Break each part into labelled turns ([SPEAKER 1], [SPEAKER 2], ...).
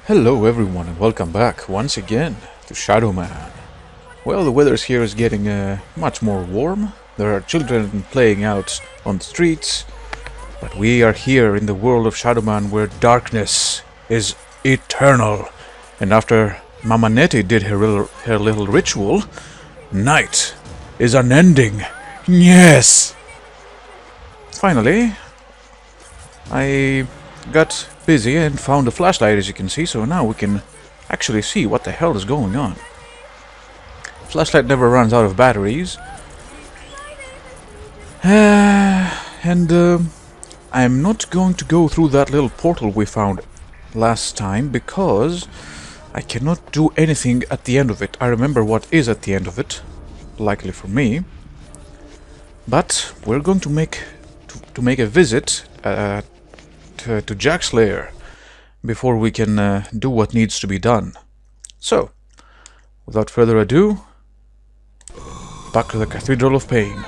[SPEAKER 1] Hello everyone and welcome back once again to Shadow Man. Well, the weather here is getting much more warm. There are children playing out on the streets, but we are here in the world of Shadow Man where darkness is eternal. And after Mama Nettie did her little ritual, night is unending. Yes! Finally, I got busy and found a flashlight, as you can see, so now we can actually see what the hell is going on. Flashlight never runs out of batteries. I'm not going to go through that little portal we found last time because I cannot do anything at the end of it. I remember what is at the end of it, likely for me. But we're going to make a visit to Jack's lair before we can do what needs to be done. So, without further ado, back to the Cathedral of Pain.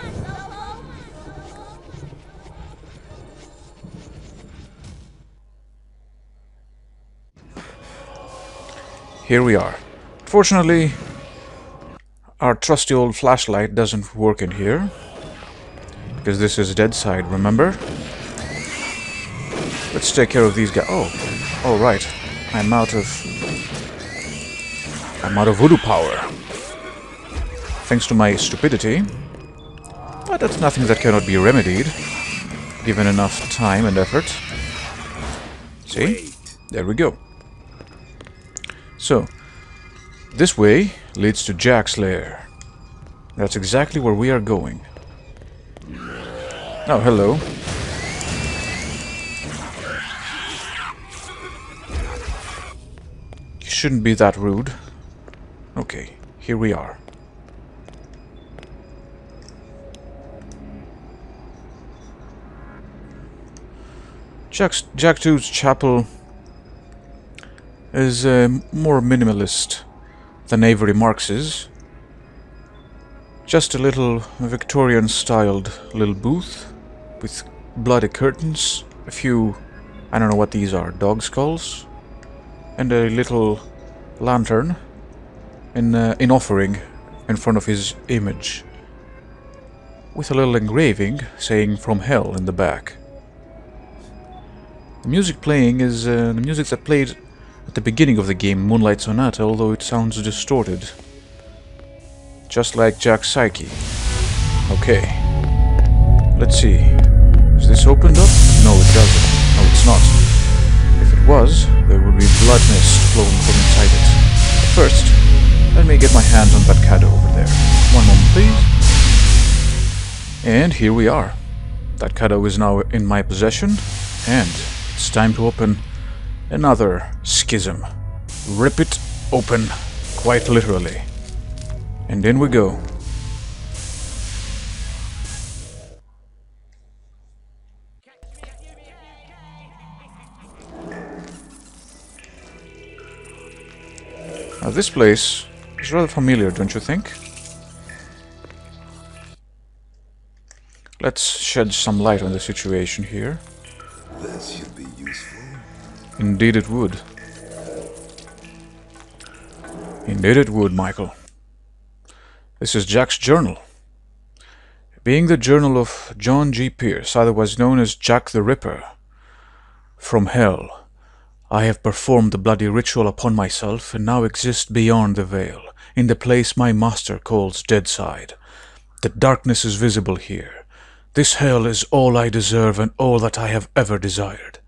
[SPEAKER 1] Here we are. Fortunately, our trusty old flashlight doesn't work in here, because this is dead side, remember? Let's take care of these guys. Oh, right. I'm out of voodoo power, thanks to my stupidity. But that's nothing that cannot be remedied, given enough time and effort. See? There we go. So, this way leads to Jack's lair. That's exactly where we are going. Oh, hello. You shouldn't be that rude. Okay, here we are. Jack 2's chapel is more minimalist than Avery Marx's. Just a little Victorian-styled little booth with bloody curtains, a few, I don't know what these are, dog skulls, and a little lantern in offering in front of his image, with a little engraving saying "From Hell" in the back. The music playing is the music that played at the beginning of the game, Moonlight Sonata, although it sounds distorted. Just like Jack's psyche. Okay. Let's see. Is this opened up? No, it doesn't. No, it's not. If it was, there would be blood mist flowing from inside it. But first, let me get my hands on that Kado over there. One moment, please. And here we are. That Kado is now in my possession, and it's time to open another schism. Rip it open, quite literally. And in we go. Now this place is rather familiar, don't you think? Let's shed some light on the situation here.
[SPEAKER 2] That should be useful.
[SPEAKER 1] Indeed it would. Indeed it would, Michael. This is Jack's journal. Being the journal of John G. Pierce, otherwise known as Jack the Ripper. From hell, I have performed the bloody ritual upon myself and now exist beyond the veil, in the place my master calls Deadside. The darkness is visible here. This hell is all I deserve and all that I have ever desired.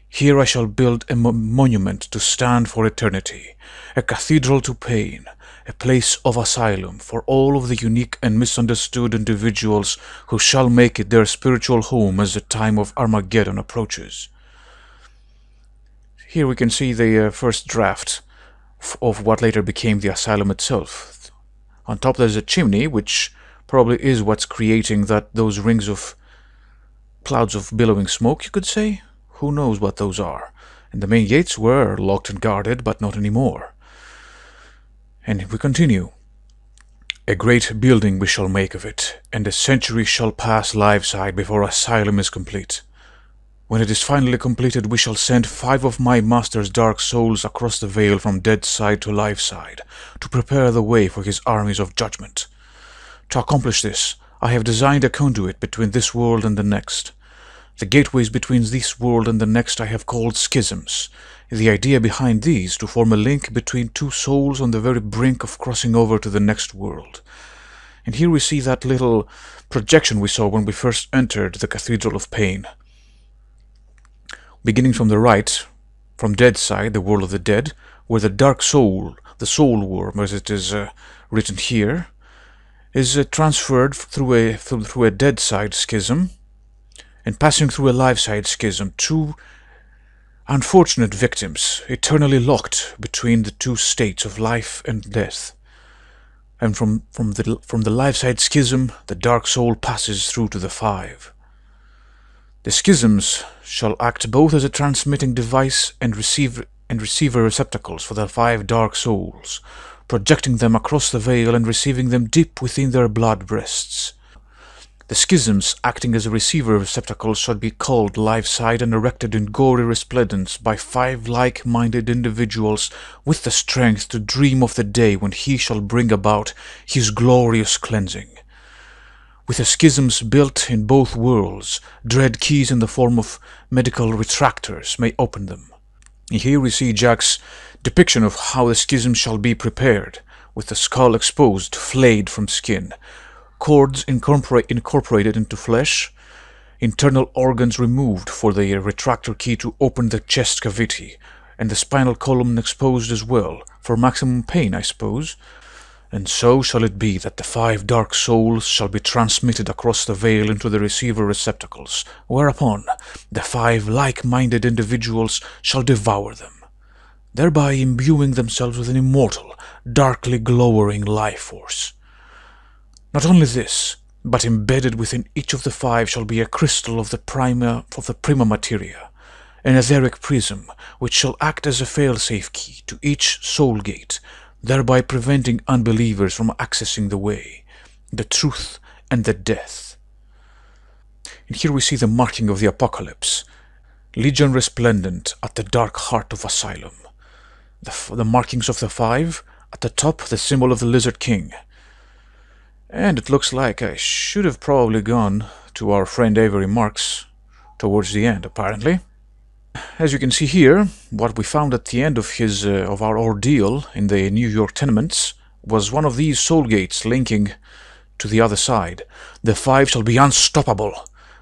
[SPEAKER 1] Here I shall build a monument to stand for eternity, a cathedral to pain, a place of asylum for all of the unique and misunderstood individuals who shall make it their spiritual home as the time of Armageddon approaches. Here we can see the first draft of what later became the asylum itself. On top there's a chimney, which probably is what's creating those rings of clouds of billowing smoke, you could say. Who knows what those are? And the main gates were locked and guarded, but not anymore. And we continue. A great building we shall make of it, and a century shall pass live-side before asylum is complete. When it is finally completed, we shall send 5 of my master's dark souls across the veil from dead side to life side, to prepare the way for his armies of judgment. To accomplish this, I have designed a conduit between this world and the next. The gateways between this world and the next I have called schisms. The idea behind these to form a link between 2 souls on the very brink of crossing over to the next world. And here we see that little projection we saw when we first entered the Cathedral of Pain. Beginning from the right, from dead side, the world of the dead, where the dark soul, the soul worm as it is written here, is transferred through a dead side schism, and passing through a life side schism, 2 unfortunate victims, eternally locked between the 2 states of life and death. And from the life side schism, the dark soul passes through to the 5. The schisms shall act both as a transmitting device and receiver receptacles for the 5 dark souls, projecting them across the veil and receiving them deep within their blood breasts. The schisms acting as a receiver receptacle shall be called life-side and erected in gory resplendence by 5 like-minded individuals with the strength to dream of the day when he shall bring about his glorious cleansing. With the schisms built in both worlds, dread keys in the form of medical retractors may open them. Here we see Jack's depiction of how the schism shall be prepared, with the skull exposed, flayed from skin, cords incorporated into flesh, internal organs removed for the retractor key to open the chest cavity, and the spinal column exposed as well, for maximum pain, I suppose. And so shall it be that the 5 dark souls shall be transmitted across the veil into the receiver receptacles, whereupon the 5 like-minded individuals shall devour them, thereby imbuing themselves with an immortal, darkly glowering life force. Not only this, but embedded within each of the 5 shall be a crystal of the prima materia, an etheric prism, which shall act as a fail-safe key to each soul gate, thereby preventing unbelievers from accessing the way, the truth, and the death. And here we see the marking of the apocalypse, Legion resplendent at the dark heart of Asylum. The markings of the 5, at the top the symbol of the Lizard King. And it looks like I should have probably gone to our friend Avery Marks towards the end, apparently. As you can see here, what we found at the end of our ordeal in the New York tenements was one of these soul gates linking to the other side. The 5 shall be unstoppable,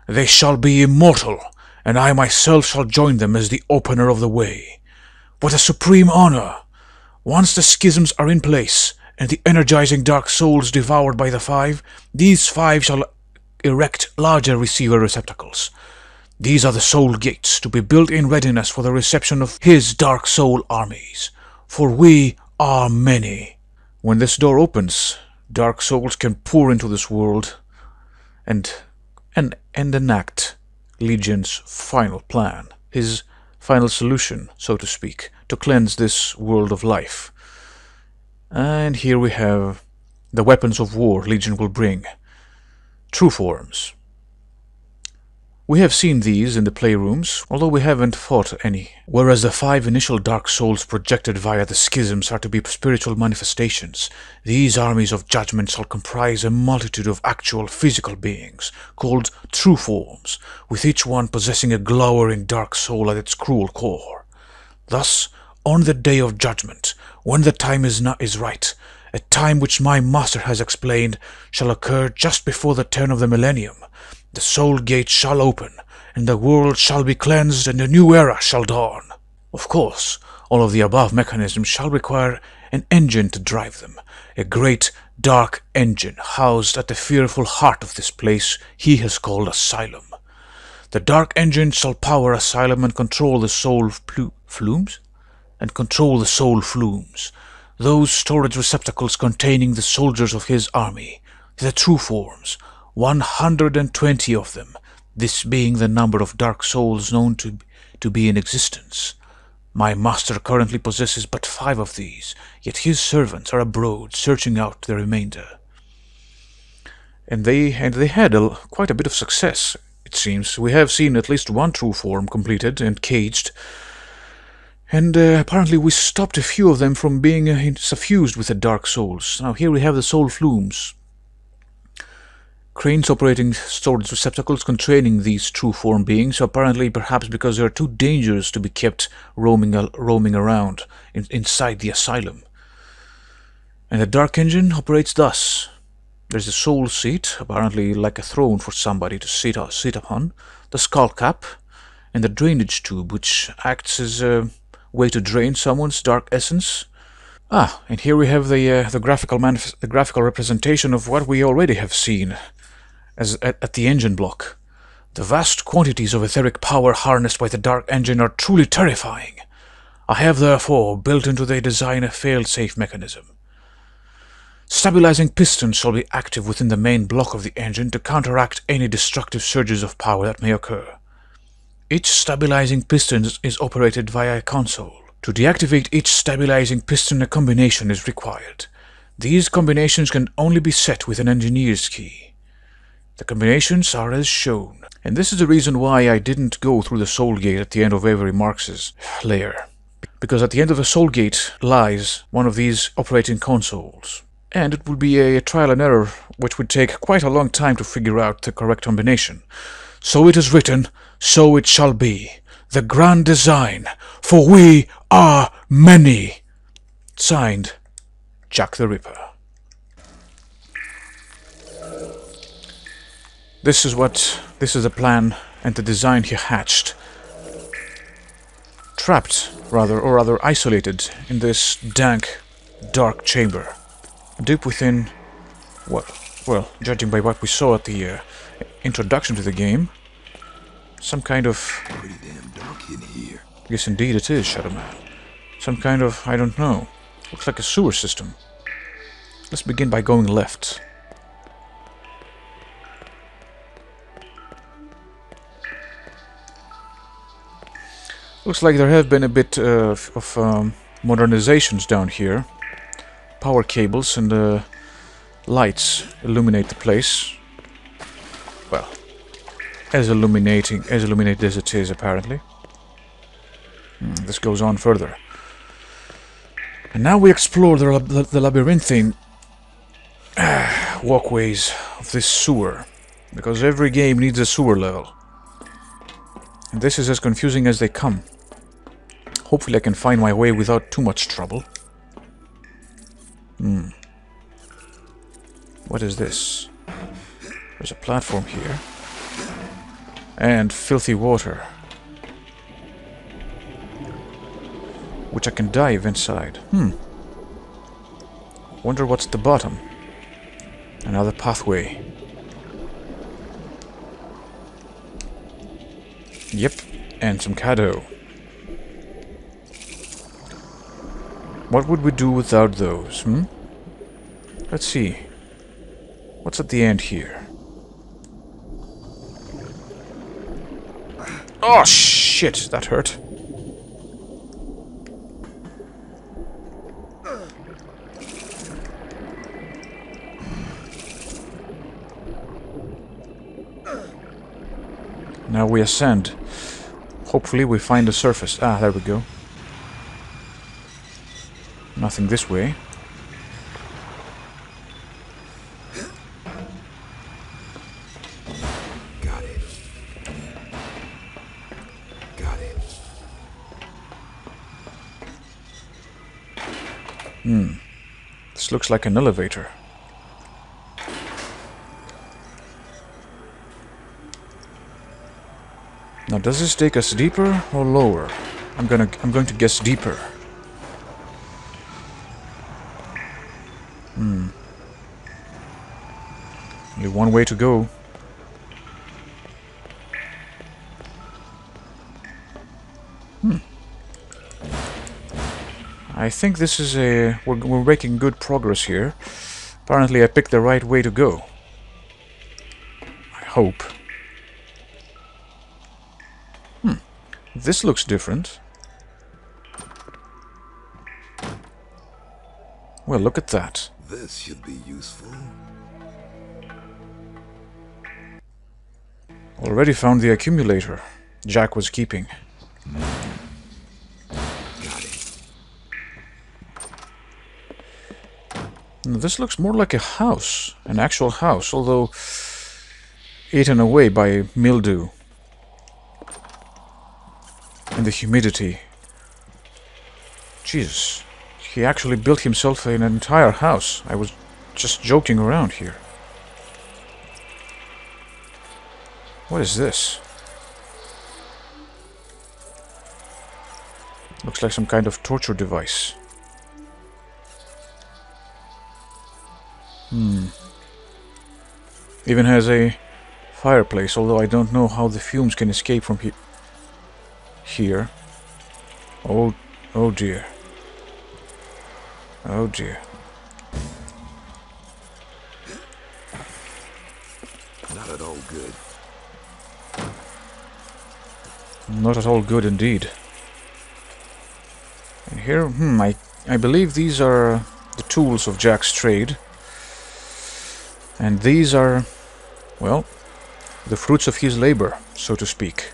[SPEAKER 1] they shall be immortal, and I myself shall join them as the opener of the way. What a supreme honor! Once the schisms are in place, and the energizing dark souls devoured by the 5, these 5 shall erect larger receiver receptacles. These are the soul gates to be built in readiness for the reception of his dark soul armies, for we are many. When this door opens, dark souls can pour into this world and enact Legion's final plan, his final solution, so to speak, to cleanse this world of life. And here we have the weapons of war Legion will bring. True forms. We have seen these in the playrooms, although we haven't fought any. Whereas the 5 initial dark souls projected via the schisms are to be spiritual manifestations, these armies of judgment shall comprise a multitude of actual physical beings, called true forms, with each one possessing a glowering dark soul at its cruel core. Thus, on the day of judgment, when the time is right, a time which my master has explained shall occur just before the turn of the millennium, the soul gate shall open, and the world shall be cleansed, and a new era shall dawn. Of course, all of the above mechanisms shall require an engine to drive them, a great dark engine housed at the fearful heart of this place he has called Asylum. The dark engine shall power Asylum and control the soul flumes? Those storage receptacles containing the soldiers of his army, the true forms, 120 of them, this being the number of dark souls known to be in existence. My master currently possesses but 5 of these, yet his servants are abroad searching out the remainder. And they had quite a bit of success it seems. We have seen at least one true form completed and caged, and apparently we stopped a few of them from being suffused with the dark souls. Now here we have the soul flumes. Cranes operating storage receptacles containing these true form beings, apparently perhaps because they are too dangerous to be kept roaming around inside the asylum. And the dark engine operates thus. There's a soul seat, apparently like a throne for somebody to sit upon, the skull cap, and the drainage tube, which acts as a way to drain someone's dark essence. Ah, and here we have the graphical representation of what we already have seen at the engine block. The vast quantities of etheric power harnessed by the dark engine are truly terrifying. I have therefore built into their design a fail-safe mechanism. Stabilizing pistons shall be active within the main block of the engine to counteract any destructive surges of power that may occur. Each stabilizing piston is operated via a console. To deactivate each stabilizing piston, a combination is required. These combinations can only be set with an engineer's key. The combinations are as shown. And this is the reason why I didn't go through the soul gate at the end of every Marx's layer. Because at the end of a soul gate lies one of these operating consoles. And it would be a trial and error which would take quite a long time to figure out the correct combination. So it is written, so it shall be. The grand design, for we are many. Signed, Jack the Ripper. This is the plan and the design he hatched. Trapped, or rather isolated, in this dank, dark chamber. Deep within, well, judging by what we saw at the introduction to the game, some kind of...
[SPEAKER 2] Pretty damn dark in here.
[SPEAKER 1] Yes, indeed it is, Shadow Man. Some kind of, I don't know, looks like a sewer system. Let's begin by going left. Looks like there have been a bit of modernizations down here. Power cables and lights illuminate the place. Well, as illuminated as it is, apparently. This goes on further. And now we explore the labyrinthine walkways of this sewer. Because every game needs a sewer level. And this is as confusing as they come. Hopefully I can find my way without too much trouble. What is this? There's a platform here. And filthy water. Which I can dive inside. Wonder what's at the bottom. Another pathway. Yep, and some cado. What would we do without those, Let's see. What's at the end here? Oh, shit! That hurt. Now we ascend. Hopefully we find the surface. Ah, there we go. Nothing this way.
[SPEAKER 2] Got it. Got it.
[SPEAKER 1] This looks like an elevator. Now, does this take us deeper or lower? I'm going to guess deeper. Only one way to go. I think this is a... We're making good progress here. Apparently I picked the right way to go. I hope. This looks different. Well, look at that.
[SPEAKER 2] This should be useful.
[SPEAKER 1] Already found the accumulator Jack was keeping.
[SPEAKER 2] Got it.
[SPEAKER 1] Now, this looks more like a house, an actual house, although eaten away by mildew and the humidity. Jesus, he actually built himself an entire house. I was just joking around here. What is this? Looks like some kind of torture device. Even has a fireplace, although I don't know how the fumes can escape from here. Oh dear. Oh dear.
[SPEAKER 2] Not at all good.
[SPEAKER 1] Not at all good indeed. And here, I believe these are the tools of Jack's trade. And these are, well, the fruits of his labor, so to speak.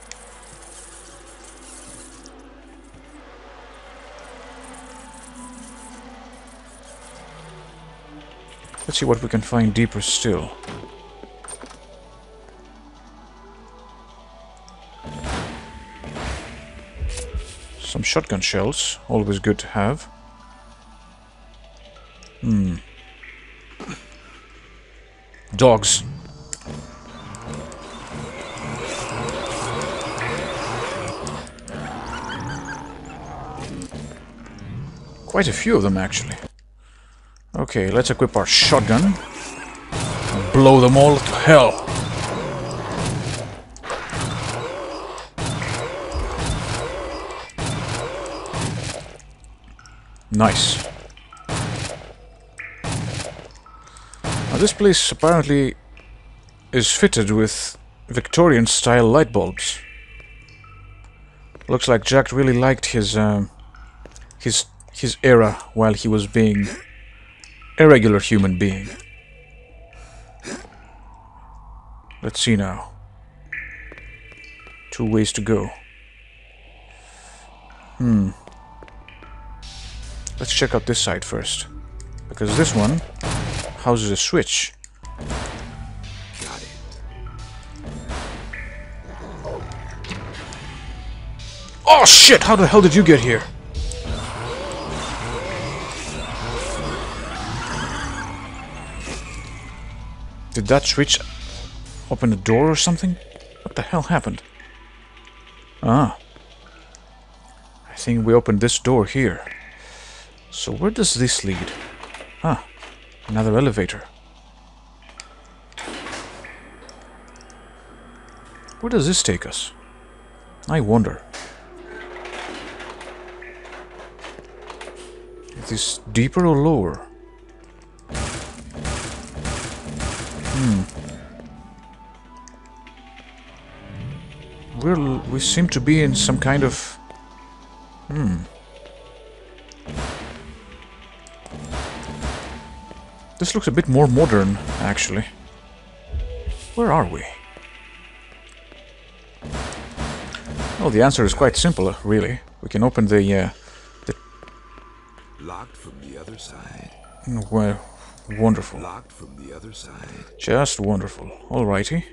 [SPEAKER 1] Let's see what we can find deeper still. Some shotgun shells, always good to have. Dogs. Quite a few of them, actually. Okay, let's equip our shotgun and blow them all to hell. Nice. Now this place apparently is fitted with Victorian-style light bulbs. Looks like Jack really liked his era while he was being a regular human being. Let's see now. 2 ways to go. Let's check out this side first, because this one houses a switch.
[SPEAKER 2] Got it.
[SPEAKER 1] Oh shit! How the hell did you get here? Did that switch open the door or something? What the hell happened? Ah. I think we opened this door here. So where does this lead? Ah, another elevator. Where does this take us? I wonder. Is this deeper or lower? We seem to be in some kind of... This looks a bit more modern, actually. Where are we? Oh, the answer is quite simple, really. We can open the
[SPEAKER 2] Locked from the other side.
[SPEAKER 1] well, wonderful.
[SPEAKER 2] Locked from the other side.
[SPEAKER 1] Just wonderful. Alrighty.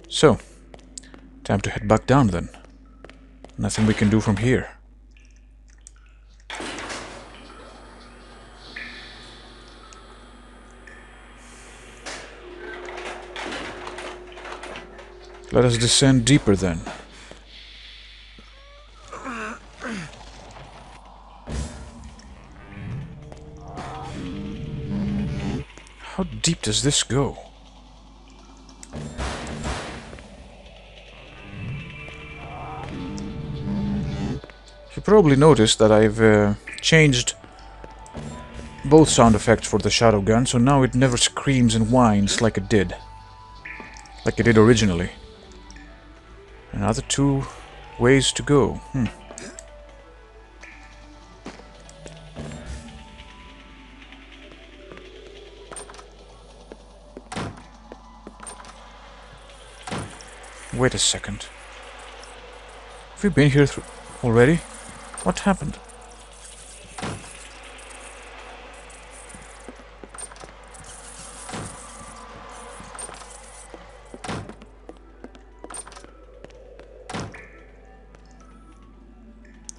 [SPEAKER 1] So, time to head back down then. Nothing we can do from here. Let us descend deeper then. How deep does this go? You probably noticed that I've changed both sound effects for the shadow gun, so now it never screams and whines like it did. Like it did originally. Another 2 ways to go. Wait a second. Have we been here already? What happened?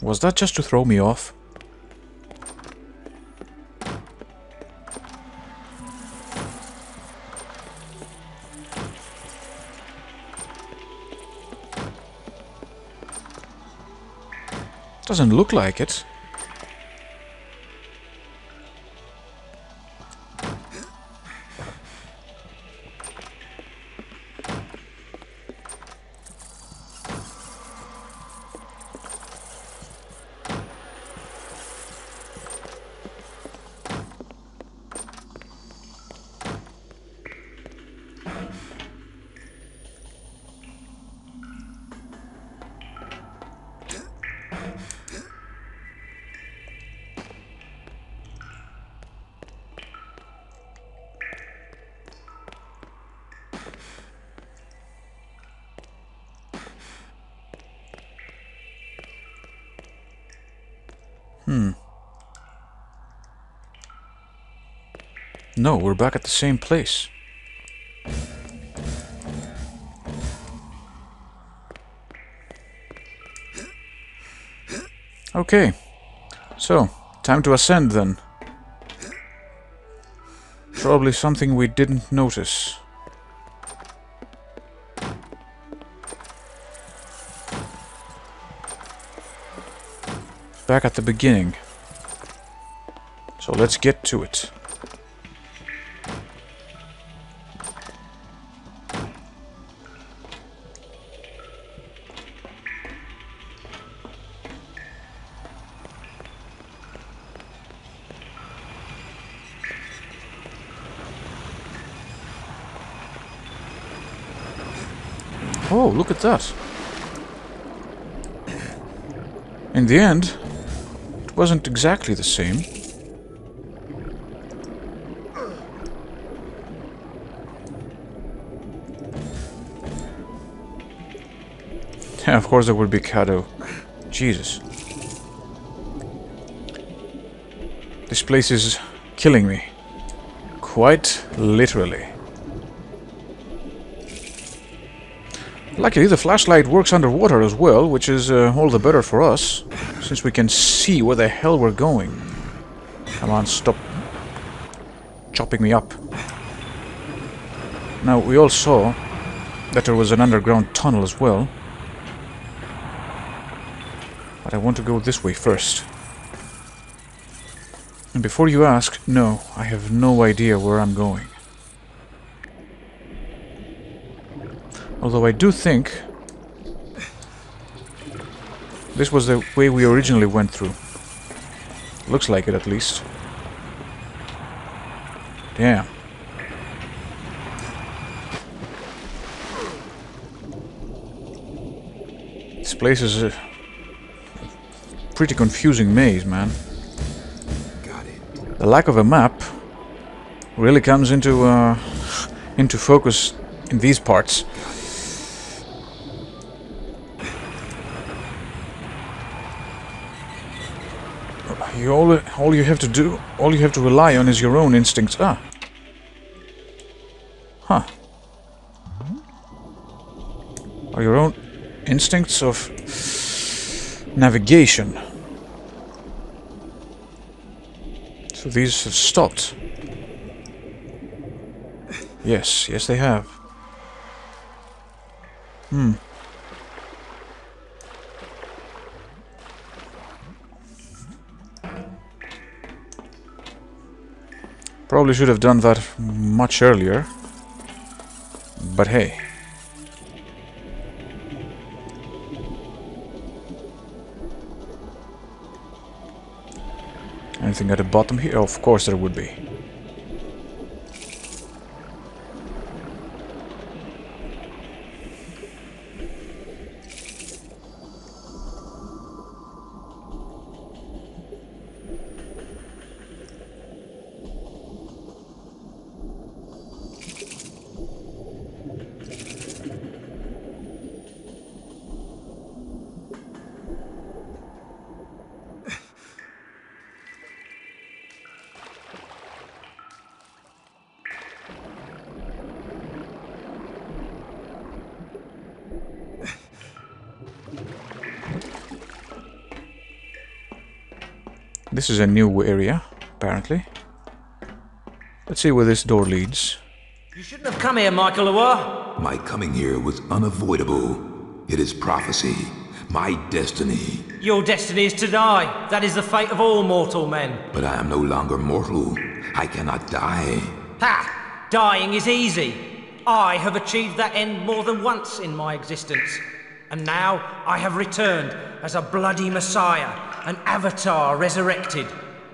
[SPEAKER 1] Was that just to throw me off? Doesn't look like it. No, we're back at the same place. Okay, so, time to ascend then. Probably something we didn't notice. Back at the beginning. So let's get to it. Oh, look at that. In the end, it wasn't exactly the same. Yeah, of course there would be Kado. Jesus. This place is killing me. Quite literally. Luckily, the flashlight works underwater as well, which is all the better for us, since we can see where the hell we're going. Come on, stop chopping me up. Now, we all saw that there was an underground tunnel as well. But I want to go this way first. And before you ask, no, I have no idea where I'm going. Although I do think this was the way we originally went through. Looks like it, at least. Damn. This place is a pretty confusing maze, man.
[SPEAKER 2] Got it.
[SPEAKER 1] The lack of a map really comes into focus in these parts. All you have to rely on is your own instincts. Ah. Huh. Or your own instincts of navigation. So these have stopped. Yes, yes they have. Probably should have done that much earlier. But hey. Anything at the bottom here? Oh, of course there would be. This is a new area, apparently. Let's see where this door leads.
[SPEAKER 3] You shouldn't have come here, Michael Loire.
[SPEAKER 2] My coming here was unavoidable. It is prophecy. My destiny.
[SPEAKER 3] Your destiny is to die. That is the fate of all mortal men.
[SPEAKER 2] But I am no longer mortal. I cannot die.
[SPEAKER 3] Ha! Dying is easy. I have achieved that end more than once in my existence. And now I have returned as a bloody messiah, an avatar resurrected,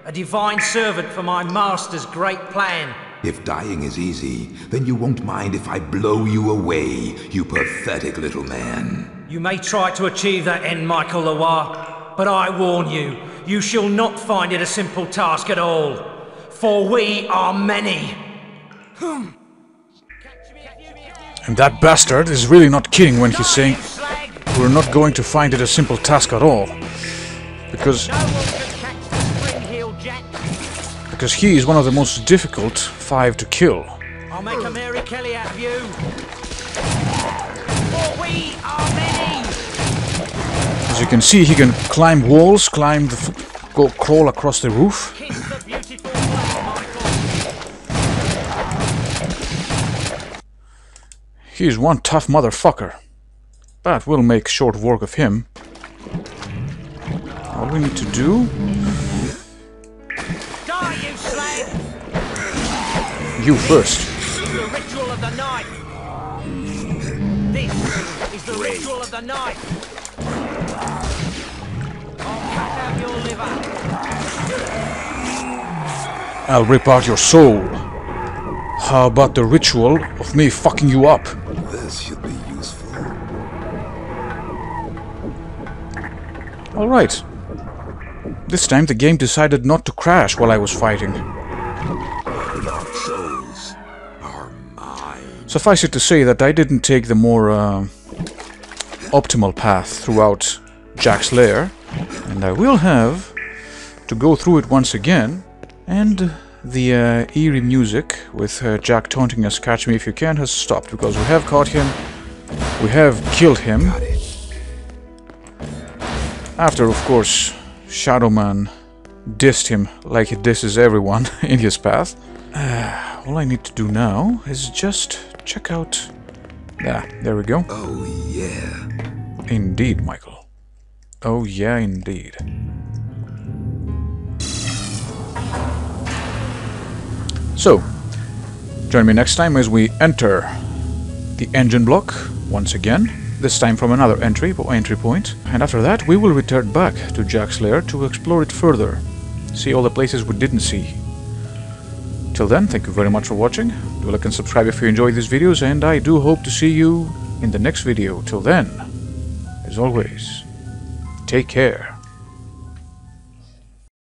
[SPEAKER 3] a divine servant for my master's great plan.
[SPEAKER 2] If dying is easy, then you won't mind if I blow you away, you pathetic little man.
[SPEAKER 3] You may try to achieve that end, Michael Loire, but I warn you, you shall not find it a simple task at all. For we are many.
[SPEAKER 1] And that bastard is really not kidding when he's saying we're not going to find it a simple task at all. Because he is one of the most difficult 5 to kill.
[SPEAKER 3] I'll make a Mary Kelly out of you. For we are many.
[SPEAKER 1] As you can see, he can climb walls, crawl across the roof.
[SPEAKER 3] Kiss the beautiful flag, Michael.
[SPEAKER 1] He is one tough motherfucker. But we'll make short work of him. All we need to do...
[SPEAKER 3] Die, you slag!
[SPEAKER 1] You first.
[SPEAKER 3] The ritual of the night. This is the ritual of the night. I'll cut out your liver.
[SPEAKER 1] I'll rip out your soul. How about the ritual of me fucking you up?
[SPEAKER 2] This should be useful.
[SPEAKER 1] Alright. This time the game decided not to crash while I was fighting.
[SPEAKER 2] Our souls are mine.
[SPEAKER 1] Suffice it to say that I didn't take the more optimal path throughout Jack's lair, and I will have to go through it once again, and the eerie music with Jack taunting us, "Catch me if you can," has stopped, because we have caught him, we have killed him.
[SPEAKER 2] Got it.
[SPEAKER 1] After, of course, Shadowman dissed him like he disses everyone in his path. All I need to do now is just check out... there we go.
[SPEAKER 2] Oh, yeah.
[SPEAKER 1] Indeed, Michael. Oh, yeah, indeed. So, join me next time as we enter the engine block once again. This time from another entry point, and after that we will return back to Jack's lair to explore it further, see all the places we didn't see. Till then, thank you very much for watching. Do like and subscribe if you enjoy these videos, and I do hope to see you in the next video. Till then, as always, take care.